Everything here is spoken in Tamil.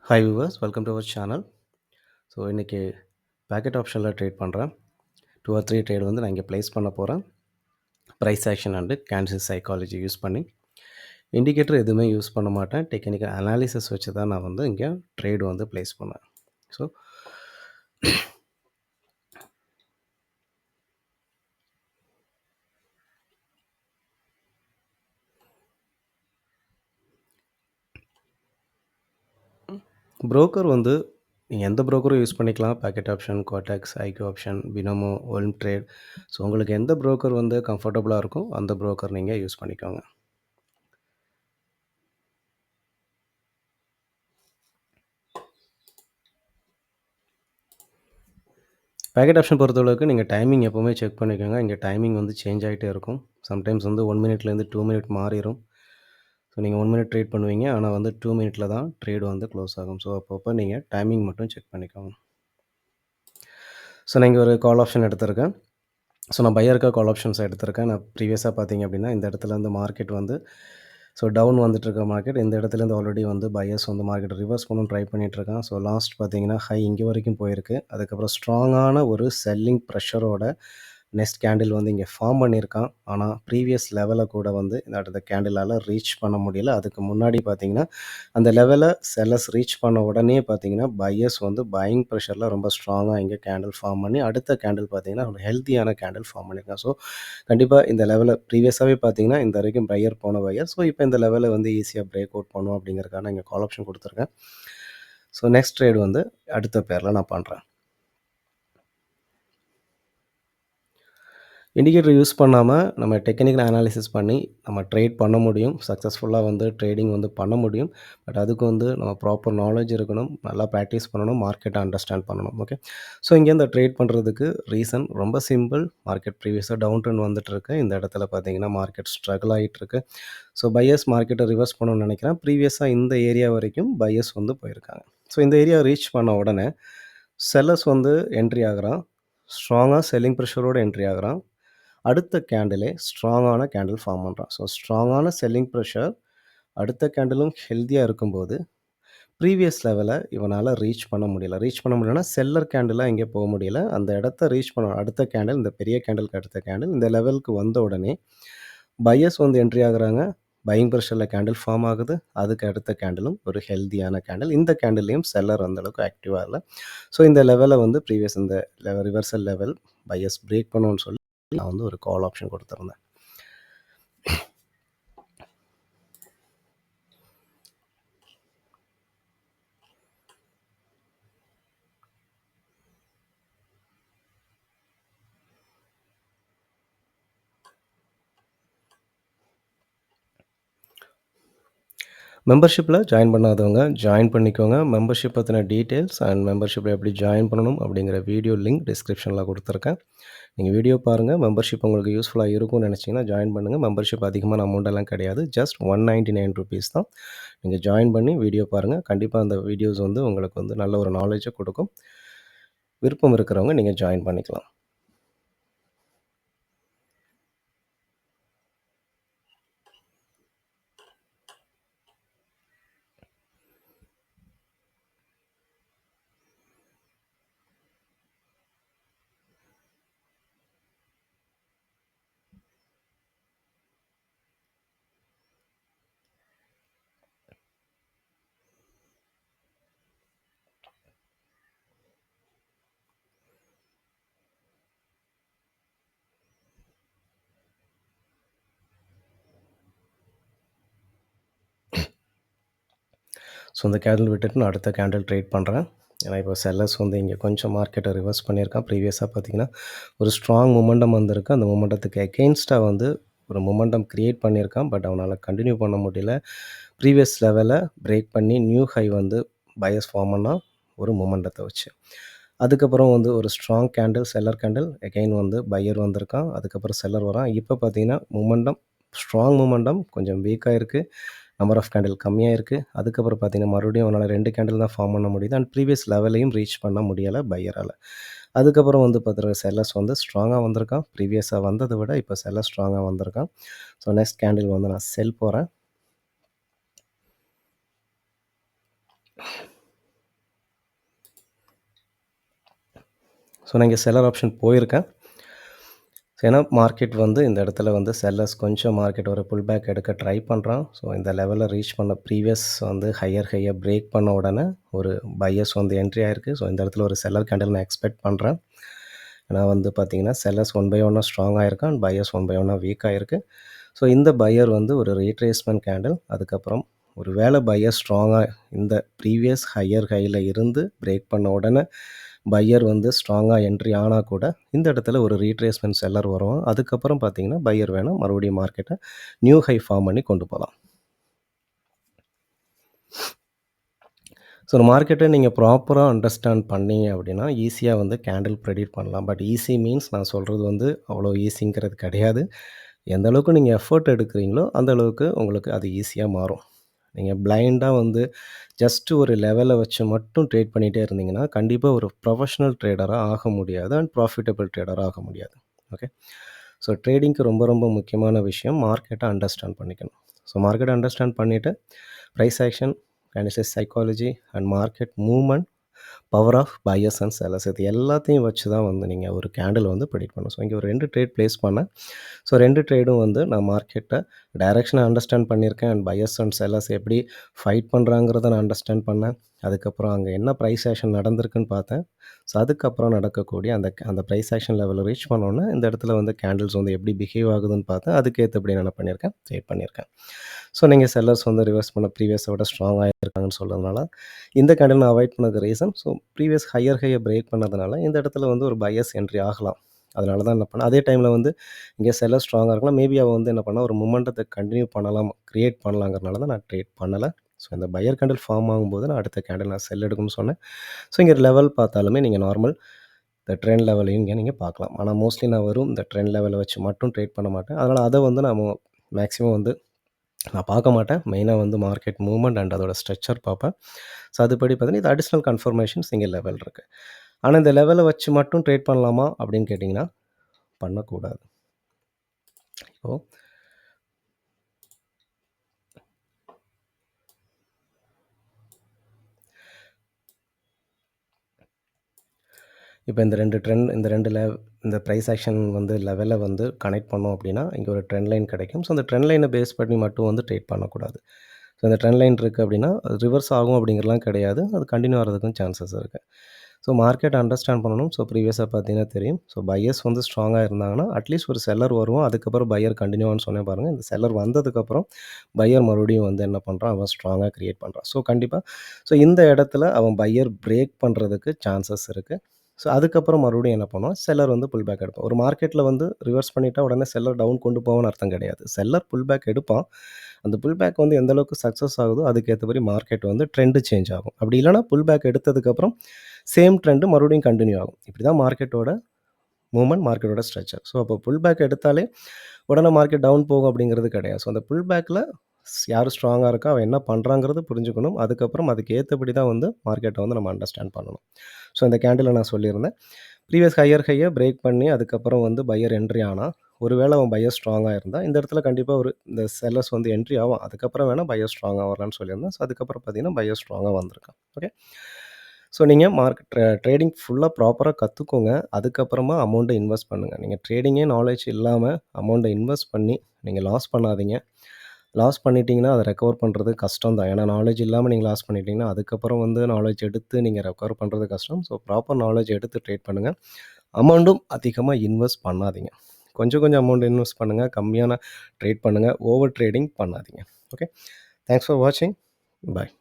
Hi viewers, welcome to our channel. So இன்றைக்கி பேக்கெட் ஆப்ஷனில் ட்ரேட் பண்ணுறேன். 2 or 3 ட்ரேட் வந்து நான் இங்கே ப்ளேஸ் பண்ண போகிறேன். Price action and candle psychology use பண்ணி. இண்டிகேட்டர் எதுவுமே யூஸ் பண்ண மாட்டேன். டெக்னிக்கல் அனாலிசிஸ் வச்சு தான் நான் வந்து இங்கே ட்ரேடு வந்து ப்ளேஸ் பண்ணேன். ஸோ புரோக்கர் வந்து நீங்கள் எந்த புரோக்கரும் யூஸ் பண்ணிக்கலாம். Pocket Option, Quotex, IQ Option, Binomo, Olymp Trade. So உங்களுக்கு எந்த புரோக்கர் வந்து கம்ஃபர்டபுளாக இருக்கும் அந்த புரோக்கர் நீங்கள் யூஸ் பண்ணிக்கோங்க. பேக்கெட் ஆப்ஷன் பொறுத்தளவுக்கு நீங்கள் டைமிங் எப்போவுமே செக் பண்ணிக்கோங்க. இங்கே டைமிங் வந்து சேஞ்ச் ஆகிட்டே இருக்கும். சம்டைம்ஸ் வந்து 1 மினிட்லேருந்து 2 மினிட் மாறிடும். ஸோ நீங்கள் 1 மினிட் ட்ரேட் பண்ணுவீங்க. ஆனால் வந்து 2 மினிட்டில் தான் ட்ரேடு வந்து க்ளோஸ் ஆகும். ஸோ அப்பப்போ நீங்கள் டைமிங் மட்டும் செக் பண்ணிக்கோங்க. ஸோ நான் இங்கே ஒரு கால் ஆப்ஷன் எடுத்திருக்கேன். ஸோ நான் பையருக்காக கால் ஆப்ஷன்ஸ் எடுத்திருக்கேன். நான் ப்ரீவியஸாக பார்த்தீங்க அப்படின்னா இந்த இடத்துல வந்து மார்க்கெட் வந்து டவுன் வந்துட்டுருக்க மார்க்கெட் இந்த இடத்துலேருந்து ஆல்ரெடி வந்து பையர்ஸ் வந்து மார்க்கெட் ரிவர்ஸ் பண்ணணும்னு ட்ரை பண்ணிகிட்ருக்கான். ஸோ லாஸ்ட் பார்த்தீங்கன்னா ஹை இங்கே வரைக்கும் போயிருக்கு. அதுக்கப்புறம் ஸ்ட்ராங்கான ஒரு செல்லிங் ப்ரெஷரோட நெக்ஸ்ட் கேண்டில் வந்து இங்கே ஃபார்ம் பண்ணியிருக்கான். ஆனால் ப்ரீவியஸ் லெவலை கூட வந்து இந்த அடுத்த கேண்டிலால் ரீச் பண்ண முடியல. அதுக்கு முன்னாடி பார்த்தீங்கன்னா அந்த லெவலை செல்லர்ஸ் ரீச் பண்ண உடனே பார்த்தீங்கன்னா பையர்ஸ் வந்து பையிங் ப்ரெஷரில் ரொம்ப ஸ்ட்ராங்காக இங்கே கேண்டில் ஃபார்ம் பண்ணி அடுத்த கேண்டில் பார்த்தீங்கன்னா ஒரு ஹெல்த்தியான கேண்டில் ஃபார்ம் பண்ணியிருக்கான். ஸோ கண்டிப்பாக இந்த லெவலை ப்ரீவியஸாகவே பார்த்தீங்கன்னா இந்த வரைக்கும் பையர் போன பையர். ஸோ இப்போ இந்த லெவலை வந்து ஈஸியாக பிரேக் அவுட் பண்ணும் அப்படிங்கிறதுக்காக நான் இங்கே கால் ஆப்ஷன் கொடுத்துருக்கேன். ஸோ நெக்ஸ்ட் ட்ரேட் வந்து அடுத்த பேரில் நான் பண்ணுறேன். இண்டிகேட்டர் யூஸ் பண்ணாமல் நம்ம டெக்னிக்கல் அனாலிசிஸ் பண்ணி நம்ம ட்ரேட் பண்ண முடியும். சக்ஸஸ்ஃபுல்லாக வந்து ட்ரேடிங் வந்து பண்ண முடியும். பட் அதுக்கு வந்து நம்ம ப்ராப்பர் நாலேஜ் இருக்கணும். நல்லா ப்ராக்டிஸ் பண்ணணும். மார்க்கெட்டை அண்டர்ஸ்டாண்ட் பண்ணணும். ஓகே. ஸோ இங்கே இந்த ட்ரேட் பண்ணுறதுக்கு ரீசன் ரொம்ப சிம்பிள். மார்க்கெட் ப்ரீவியஸாக டவுன் ட்ரெண்ட் வந்துட்டுருக்கு. இந்த இடத்துல பார்த்தீங்கன்னா மார்க்கெட் ஸ்ட்ரகிள் ஆகிட்டுருக்கு. ஸோ பையர்ஸ் மார்க்கெட்டை ரிவர்ஸ் பண்ணணும்னு நினைக்கிறேன். ப்ரீவியஸாக இந்த ஏரியா வரைக்கும் பையர்ஸ் வந்து போயிருக்காங்க. ஸோ இந்த ஏரியா ரீச் பண்ண உடனே செல்லர்ஸ் வந்து என்ட்ரி ஆகுறான். ஸ்ட்ராங்காக செல்லிங் ப்ரெஷரோடு என்ட்ரி ஆகுறான். அடுத்த கேண்டிலே ஸ்ட்ராங்கான கேண்டில் ஃபார்ம் பண்ணுறான். ஸோ ஸ்ட்ராங்கான செல்லிங் ப்ரெஷர் அடுத்த கேண்டிலும் ஹெல்த்தியாக இருக்கும்போது ப்ரீவியஸ் லெவலை இவனால் ரீச் பண்ண முடியல. ரீச் பண்ண முடியலன்னா செல்லர் கேண்டிலாக எங்கே போக முடியல. அந்த இடத்த ரீச் பண்ண அடுத்த கேண்டில் இந்த பெரிய கேண்டிலுக்கு அடுத்த கேண்டில் இந்த லெவலுக்கு வந்த உடனே பையர்ஸ் வந்து என்ட்ரி ஆகுறாங்க. பையிங் ப்ரெஷரில் கேண்டில் ஃபார்ம் ஆகுது. அதுக்கு அடுத்த கேண்டிலும் ஒரு ஹெல்த்தியான கேண்டில். இந்த கேண்டில்லையும் செல்லர் அந்தளவுக்கு ஆக்டிவாக இல்லை. ஸோ இந்த லெவலை வந்து ப்ரீவியஸ் இந்த ரிவர்சல் லெவல் பையர்ஸ் பிரேக் பண்ணணும்னு சொல்லி நான் வந்து ஒரு கால் ஆப்ஷன் கொடுத்துருந்தேன். மெம்பர்ஷிப்பில் ஜாயின் பண்ணாதவங்க ஜாயின் பண்ணிக்கோங்க. மெம்பர்ஷிப் பற்றின டீட்டெயில்ஸ் அண்ட் மெம்பர்ஷிப்பில் எப்படி ஜாயின் பண்ணணும் அப்படிங்கிற வீடியோ லிங்க் டிஸ்கிரிப்ஷனில் கொடுத்துருக்கேன். நீங்கள் வீடியோ பாருங்கள். மெம்பர்ஷிப் உங்களுக்கு யூஸ்ஃபுல்லாக இருக்கும்னு நினச்சிங்கன்னா ஜாயின் பண்ணுங்கள். மெம்பர்ஷிப் அதிகமான அமௌண்ட்டெல்லாம் கிடையாது. ஜஸ்ட் ₹199 தான். நீங்கள் ஜாயின் பண்ணி வீடியோ பாருங்கள். கண்டிப்பாக அந்த வீடியோஸ் வந்து உங்களுக்கு வந்து நல்ல ஒரு நாலேஜை கொடுக்கும். விருப்பம் இருக்கிறவங்க நீங்கள் ஜாயின் பண்ணிக்கலாம். ஸோ இந்த கேண்டில் விட்டுட்டு நான் அடுத்த கேண்டில் ட்ரேட் பண்ணுறேன். ஏன்னா இப்போ செல்லர்ஸ் வந்து இங்கே கொஞ்சம் மார்க்கெட்டை ரிவர்ஸ் பண்ணியிருக்கான். ப்ரீவியஸாக பார்த்தீங்கன்னா ஒரு ஸ்ட்ராங் மொமெண்டம் வந்திருக்கு. அந்த மொமெண்டத்துக்கு எகெயின்ஸ்டாக வந்து ஒரு மொமெண்டம் க்ரியேட் பண்ணியிருக்கான். பட் அவனால் கண்டினியூ பண்ண முடியல. ப்ரீவியஸ் லெவலை பிரேக் பண்ணி நியூ ஹை வந்து பையர்ஸ் ஃபார்ம் பண்ணால் ஒரு மொமெண்டத்தை வச்சு அதுக்கப்புறம் வந்து ஒரு strong candle seller candle again வந்து பையர் வந்திருக்கான். அதுக்கப்புறம் செல்லர் வரான். இப்போ பார்த்தீங்கன்னா மொமெண்டம் ஸ்ட்ராங் மொமெண்டம் கொஞ்சம் வீக்காக இருக்குது. நம்பர் ஆஃப் கேண்டில் கம்மியாக இருக்குது. அதுக்கப்புறம் பார்த்தீங்கன்னா மறுபடியும் அவனால் 2 கேண்டில் தான் ஃபார்ம் பண்ண முடியுது. அண்ட் ப்ரீவியஸ் லெவலையும் ரீச் பண்ண முடியலை பையரால். அதுக்கப்புறம் வந்து பார்த்தீங்கன்னா செல்லர்ஸ் வந்து ஸ்ட்ராங்காக வந்திருக்கான். ப்ரீவியஸாக வந்ததை விட இப்போ செல்லர் ஸ்ட்ராங்காக வந்திருக்கான். ஸோ நெக்ஸ்ட் கேண்டில் வந்து நான் செல் போகிறேன். ஸோ நான் இங்கே செல்லர் ஆப்ஷன் போயிருக்கேன். ஏன்னா மார்க்கெட் வந்து இந்த இடத்துல வந்து செல்லர்ஸ் கொஞ்சம் மார்க்கெட் ஒரு புல் பேக் எடுக்க ட்ரை பண்ணுறான். ஸோ இந்த லெவலில் ரீச் பண்ண ப்ரீவியஸ் வந்து ஹையர் பிரேக் பண்ண உடனே ஒரு பையர்ஸ் வந்து என்ட்ரி ஆயிருக்கு. ஸோ இந்த இடத்துல ஒரு செல்லர் கேண்டில் நான் எக்ஸ்பெக்ட் பண்ணுறேன். ஏன்னா வந்து பார்த்தீங்கன்னா செல்லர்ஸ் ஒன் பை ஒன்னாக ஸ்ட்ராங் ஆயிருக்கு அண்ட் பையர்ஸ் ஒன் பை ஒன்னாக வீக் ஆயிருக்கு. ஸோ இந்த பையர் வந்து ஒரு ரீட்ரேஸ்மெண்ட் கேண்டில், அதுக்கப்புறம் ஒரு வேளை பையர் ஸ்ட்ராங்காக இந்த ப்ரீவியஸ் ஹையில் இருந்து பிரேக் பண்ண உடனே பையர் வந்து ஸ்ட்ராங்காக என்ட்ரி ஆனால் கூட இந்த இடத்துல ஒரு ரீட்ரேஸ்மெண்ட் செல்லர் வரும். அதுக்கப்புறம் பார்த்தீங்கன்னா பையர் வேணால் மறுபடியும் மார்க்கெட்டை நியூ ஹை ஃபார்ம் பண்ணி கொண்டு போகலாம். ஸோ ஒரு மார்க்கெட்டை நீங்கள் ப்ராப்பராக அண்டர்ஸ்டாண்ட் பண்ணீங்க அப்படின்னா ஈஸியாக வந்து கேண்டில் ப்ரெடிக்ட் பண்ணலாம். பட் ஈஸி மீன்ஸ் நான் சொல்கிறது வந்து அவ்வளோ ஈஸிங்கிறது கிடையாது. எந்த அளவுக்கு நீங்கள் எஃபர்ட் எடுக்கிறீங்களோ அந்த அளவுக்கு உங்களுக்கு அது ஈஸியாக மாறும். நீங்கள் பிளைண்டாக வந்து ஜஸ்ட்டு ஒரு லெவலை வச்சு மட்டும் ட்ரேட் பண்ணிகிட்டே இருந்தீங்கன்னா கண்டிப்பாக ஒரு ப்ரொஃபஷ்னல் ட்ரேடராக ஆக முடியாது அண்ட் ப்ராஃபிட்டபிள் ட்ரேடராக ஆக முடியாது. ஓகே. ஸோ ட்ரேடிங்க்கு ரொம்ப ரொம்ப முக்கியமான விஷயம் மார்க்கெட்டை அண்டர்ஸ்டாண்ட் பண்ணிக்கணும். ஸோ மார்க்கெட்டை அண்டர்ஸ்டாண்ட் பண்ணிவிட்டு price action, analysis psychology and market movement, power of buyers and sellers இது எல்லாத்தையும் வச்சு தான் வந்து நீங்கள் ஒரு கேண்டில் வந்து ப்ரெடிக்ட் பண்ணணும். ஸோ இங்கே ஒரு 2 ட்ரேட் ப்ளேஸ் பண்ணேன். ஸோ 2 ட்ரேடும் வந்து நான் மார்க்கெட்டை டைரெக்ஷனை அண்டர்ஸ்டாண்ட் பண்ணியிருக்கேன் அண்ட் பையர்ஸ் அண்ட் செல்லர்ஸ் எப்படி ஃபைட் பண்ணுறாங்கிறத நான் அண்டர்ஸ்டாண்ட் பண்ணேன். அதுக்கப்புறம் அங்கே என்ன ப்ரைஸ் ஆக்ஷன் நடந்திருக்குன்னு பார்த்தேன். ஸோ அதுக்கப்புறம் நடக்கக்கூடிய அந்த ப்ரைஸ் ஆக்ஷன் லெவலில் ரீச் பண்ணோன்னே இந்த இடத்துல வந்து கேண்டில்ஸ் வந்து எப்படி பிஹேவ் ஆகுதுன்னு பார்த்தேன். அதுக்கேற்றபடி நான் என்ன பண்ணியிருக்கேன், ட்ரேட் பண்ணியிருக்கேன். ஸோ நீங்கள் செல்லர்ஸ் வந்து ரிவர்ஸ் பண்ண ப்ரீவியஸை விட ஸ்ட்ராங்காக இருக்காங்கன்னு சொல்கிறதுனால இந்த கேண்டில் நான் அவாய்ட் பண்ணது ரீசன். ஸோ ப்ரீவியஸ் ஹையை பிரேக் பண்ணதுனால இந்த இடத்துல வந்து ஒரு பையர்ஸ் என்ட்ரி ஆகலாம். அதனால தான் என்ன பண்ணேன். அதே டைமில் வந்து இங்கே செல்லர் ஸ்ட்ராங்காக இருக்கலாம். மேபி அவள் வந்து என்ன பண்ணால் ஒரு மொமெண்டத்தை கண்டினியூ பண்ணலாம், க்ரியேட் பண்ணலாங்கிறனால தான் நான் ட்ரேட் பண்ணலை. ஸோ இந்த பையர் கேண்டில் ஃபார்ம் ஆகும்போது நான் அடுத்த கேண்டில் நான் செல் எடுக்கணும்னு சொன்னேன். ஸோ இங்கே லெவல் பார்த்தாலுமே நீங்கள் நார்மல் இந்த ட்ரெண்ட் லெவலையும் இங்கே நீங்கள் பார்க்கலாம். ஆனால் மோஸ்ட்லி நான் வரும் இந்த ட்ரெண்ட் லெவலை வச்சு மட்டும் ட்ரேட் பண்ண மாட்டேன். அதனால் அதை வந்து நான் மேக்ஸிமம் வந்து நான் பார்க்க மாட்டேன். மெயினாக வந்து மார்க்கெட் மூவ்மெண்ட் அண்ட் அதோட ஸ்ட்ரக்சர் பார்ப்பேன். ஸோ அதுபடி பார்த்தீங்கன்னா இது அடிஷ்னல் கன்ஃபர்மேஷன்ஸ் இங்கே லெவல் இருக்குது. ஆனால் இந்த லெவலை வச்சு மட்டும் ட்ரேட் பண்ணலாமா அப்படின்னு கேட்டிங்கன்னா பண்ணக்கூடாது. இப்போது இப்போ இந்த 2 ட்ரெண்ட் இந்த 2 இந்த ப்ரைஸ் ஆக்ஷன் வந்து லெவலை வந்து கனெக்ட் பண்ணோம் அப்படின்னா இங்கே ஒரு ட்ரெண்ட் லைன் கிடைக்கும். ஸோ அந்த ட்ரெண்ட் லைனை பேஸ் பண்ணி மட்டும் வந்து ட்ரேட் பண்ணக்கூடாது. ஸோ இந்த ட்ரெண்ட் லைன் இருக்குது அப்படின்னா ரிவர்ஸ் ஆகும் அப்படிங்கிறலாம் கிடையாது. அது கண்டினியூ ஆகிறதுக்கும் சான்சஸ் இருக்குது. ஸோ மார்க்கெட் அண்டர்ஸ்டாண்ட் பண்ணணும். ஸோ ப்ரீவியஸாக பார்த்தீங்கன்னா தெரியும். ஸோ பையர்ஸ் வந்து ஸ்ட்ராங்காக இருந்தாங்கன்னா அட்லீஸ்ட் ஒரு செல்லர் வருவோம். அதுக்கப்புறம் பையர் கண்டினியூவான்னு சொன்னேன் பாருங்கள். இந்த செல்லர் வந்ததுக்கப்புறம் பையர் மறுபடியும் வந்து என்ன பண்ணுறான், அவன் ஸ்ட்ராங்காக க்ரியேட் பண்ணுறான். ஸோ கண்டிப்பாக ஸோ இந்த இடத்துல அவன் பையர் பிரேக் பண்ணுறதுக்கு சான்சஸ் இருக்குது. ஸோ அதுக்கப்புறம் மறுபடியும் என்ன பண்ணுவான், செல்லர் வந்து புல் பேக் எடுப்பான். ஒரு மார்க்கெட்டில் வந்து ரிவர்ஸ் பண்ணிட்டா உடனே செல்லர் டவுன் கொண்டு போவான்னு அர்த்தம் கிடையாது. செல்லர் புல் பேக் எடுப்பான். அந்த புல் பேக் வந்து எந்த அளவுக்கு சக்ஸஸ் ஆகுதோ அதுக்கேற்றபடி மார்க்கெட் வந்து ட்ரெண்டு சேஞ்ச் ஆகும். அப்படி இல்லைனா புல் பேக் எடுத்ததுக்கப்புறம் சேம் ட்ரெண்டு மறுபடியும் கண்டினியூ ஆகும். இப்படி தான் மார்க்கெட்டோட மூவ்மெண்ட், மார்க்கெட்டோட ஸ்ட்ரக்சர். ஸோ அப்போ புல் பேக் எடுத்தாலே உடனே மார்க்கெட் டவுன் போகும் அப்படிங்கிறது கிடையாது. ஸோ அந்த புல் பேக்கில் யார் ஸ்ட்ராங்காக இருக்கா, அவன் என்ன பண்ணுறாங்கிறது புரிஞ்சுக்கணும். அதுக்கப்புறம் அதுக்கு ஏற்றபடி தான் வந்து மார்க்கெட்டை வந்து நம்ம அண்டர்ஸ்டாண்ட் பண்ணணும். ஸோ இந்த கேண்டில் நான் சொல்லியிருந்தேன். ப்ரீவியஸ் ஹையை பிரேக் பண்ணி அதுக்கப்புறம் வந்து பையர் என்ட்ரி ஆனால் ஒருவேளை அவன் பையர் ஸ்ட்ராங்காக இருந்தால் இந்த இடத்துல கண்டிப்பாக ஒரு இந்த செல்லர்ஸ் வந்து என்ட்ரி ஆகும். அதுக்கப்புறம் வேணால் பையர் ஸ்ட்ராங்காக வரலான்னு சொல்லியிருந்தேன். ஸோ அதுக்கப்புறம் பார்த்தீங்கன்னா பையர் ஸ்ட்ராங்காக வந்திருக்கான். ஓகே. ஸோ நீங்கள் ட்ரேடிங் ஃபுல்லாக ப்ராப்பராக கற்றுக்கோங்க. அதுக்கப்புறமா அமௌண்ட்டை இன்வெஸ்ட் பண்ணுங்கள். நீங்கள் ட்ரேடிங்கே நாலேஜ் இல்லாமல் அமௌண்ட்டை இன்வெஸ்ட் பண்ணி நீங்கள் லாஸ் பண்ணாதீங்க. லாஸ் பண்ணிட்டீங்கன்னா அதை ரெக்கவர் பண்ணுறது கஷ்டம் தான். ஏன்னா நாலேஜ் இல்லாமல் நீங்கள் லாஸ் பண்ணிட்டீங்கன்னா அதுக்கப்புறம் வந்து நாலேஜ் எடுத்து நீங்கள் ரெக்கவர் பண்ணுறது கஷ்டம். ஸோ ப்ராப்பர் நாலேஜ் எடுத்து ட்ரேட் பண்ணுங்கள். அமௌண்ட்டும் அதிகமாக இன்வெஸ்ட் பண்ணாதீங்க. கொஞ்சம் கொஞ்சம் அமௌண்ட் இன்வெஸ்ட் பண்ணுங்கள். கம்மியான ட்ரேட் பண்ணுங்கள். ஓவர் ட்ரேடிங் பண்ணாதீங்க. ஓகே. தேங்க்ஸ் ஃபார் வாட்சிங். பாய்.